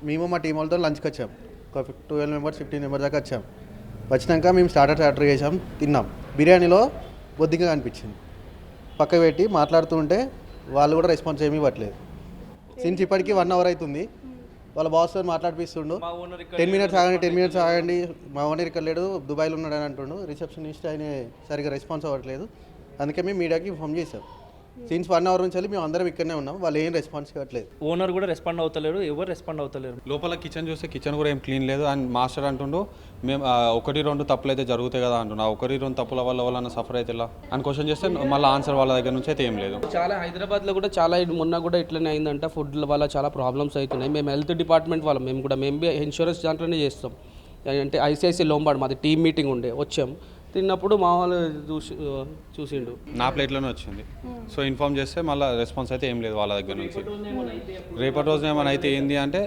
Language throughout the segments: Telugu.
మేము మా టీం వాళ్ళతో లంచ్కి వచ్చాం. ఒక 12 మెంబర్స్ 15 మెంబర్స్ దాకా వచ్చాం. వచ్చినాక మేము స్టార్టర్స్ ఆర్డర్ చేసాం, తిన్నాం. బిర్యానీలో బొద్దిగా అనిపించింది. పక్కకు పెట్టి మాట్లాడుతుంటే వాళ్ళు కూడా రెస్పాన్స్ ఏమీ ఇవ్వట్లేదు. సిన్స్ ఇప్పటికీ 1 అవర్ అవుతుంది. వాళ్ళ బాస్ మాట్లాడిపిస్తుండు, 10 మినిట్స్ ఆగండి, మా ఓనర్ ఇక్కడ లేడు, దుబాయ్లో ఉన్నాడు అని అంటుండు. రిసెప్షనిస్ట్ ఆయన సరిగ్గా రెస్పాన్స్ అవ్వట్లేదు. అందుకే మేము మీడియాకి ఇన్ఫార్మ్ చేసాం. సిన్స్ 1 అవర్ నుంచి మేము అందరం ఇక్కడనే ఉన్నాం. వాళ్ళు ఏం రెస్పాన్స్ ఇవ్వట్లేదు. ఓనర్ కూడా రెస్పాండ్ అవుతలేరు, ఎవరు రెస్పాండ్ అవుతలేరు. లోపల కిచెన్ చూస్తే కిచెన్ కూడా ఏం క్లీన్ లేదు. అండ్ మాస్టర్ అంటుండు మేము 1-2 తప్పులు అయితే జరుగుతాయి కదా అంటున్నా. 1-2 తప్పుల వల్ల వాళ్ళన్న సఫర్ అయితే ఇలా అని క్వశ్చన్ చేస్తే మళ్ళీ ఆన్సర్ వాళ్ళ దగ్గర నుంచి అయితే ఏం లేదు. చాలా హైదరాబాద్లో కూడా చాలా మొన్న కూడా ఇట్లనే అయిందంట. ఫుడ్ వల్ల చాలా ప్రాబ్లమ్స్ అవుతున్నాయి. మేము హెల్త్ డిపార్ట్మెంట్ వాళ్ళం, మేము ఇన్సూరెన్స్ దాంట్లోనే చేస్తాం. అంటే ఐసిఐసి లోంబాడ్ మాది టీమ్ మీటింగ్ ఉండే, వచ్చాం. తిన్నప్పుడు మా వాళ్ళు చూసిండు, నా ప్లేట్లోనే వచ్చింది. సో ఇన్ఫార్మ్ చేస్తే మళ్ళీ రెస్పాన్స్ అయితే ఏం లేదు వాళ్ళ దగ్గర నుంచి. రేపటి రోజున ఏమైనా అయితే ఏంది అంటే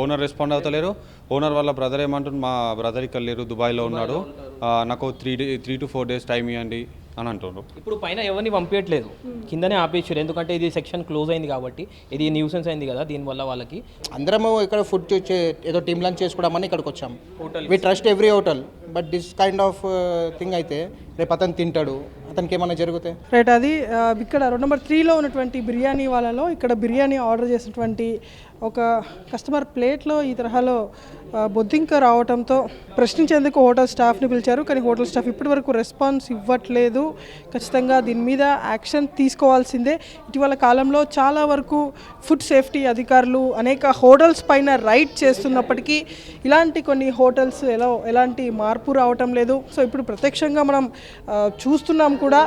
ఓనర్ రెస్పాండ్ అవుతలేరు. ఓనర్ వాళ్ళ బ్రదర్ ఏమంటుంది, మా బ్రదర్ ఇక్కడ లేరు, దుబాయ్లో ఉన్నాడు, నాకు 3 to 4 days టైం ఇవ్వండి అని అంటున్నారు. ఇప్పుడు పైన ఎవరిని పంపించట్లేదు, కిందనే ఆపేసారు. ఎందుకంటే ఇది సెక్షన్ క్లోజ్ అయింది కాబట్టి, ఇది న్యూసెన్స్ అయింది కదా, దీనివల్ల వాళ్ళకి. అందరము ఇక్కడ ఫుడ్ ఏదో టీమ్ లంచ్ చేసుకోవడామని ఇక్కడికి వచ్చాం. We trust every hotel, but this kind of thing అయితే రేపు అతను తింటాడు, అతనికి ఏమైనా జరిగితే రైట్. అది ఇక్కడ రోడ్ నెంబర్ 3లో ఉన్నటువంటి బిర్యానీ వాళ్ళలో ఇక్కడ బిర్యానీ ఆర్డర్ చేసినటువంటి ఒక కస్టమర్ ప్లేట్లో ఈ తరహాలో బొద్దింక రావడంతో ప్రశ్నించేందుకు హోటల్ స్టాఫ్ని పిలిచారు. కానీ హోటల్ స్టాఫ్ ఇప్పటివరకు రెస్పాన్స్ ఇవ్వట్లేదు. ఖచ్చితంగా దీని మీద యాక్షన్ తీసుకోవాల్సిందే. ఇటీవల కాలంలో చాలా వరకు ఫుడ్ సేఫ్టీ అధికారులు అనేక హోటల్స్ పైన రైడ్ చేస్తున్నప్పటికీ ఇలాంటి కొన్ని హోటల్స్ ఎలాంటి మార్పు రావటం లేదు. సో ఇప్పుడు ప్రత్యక్షంగా మనం చూస్తున్నాం కూడా.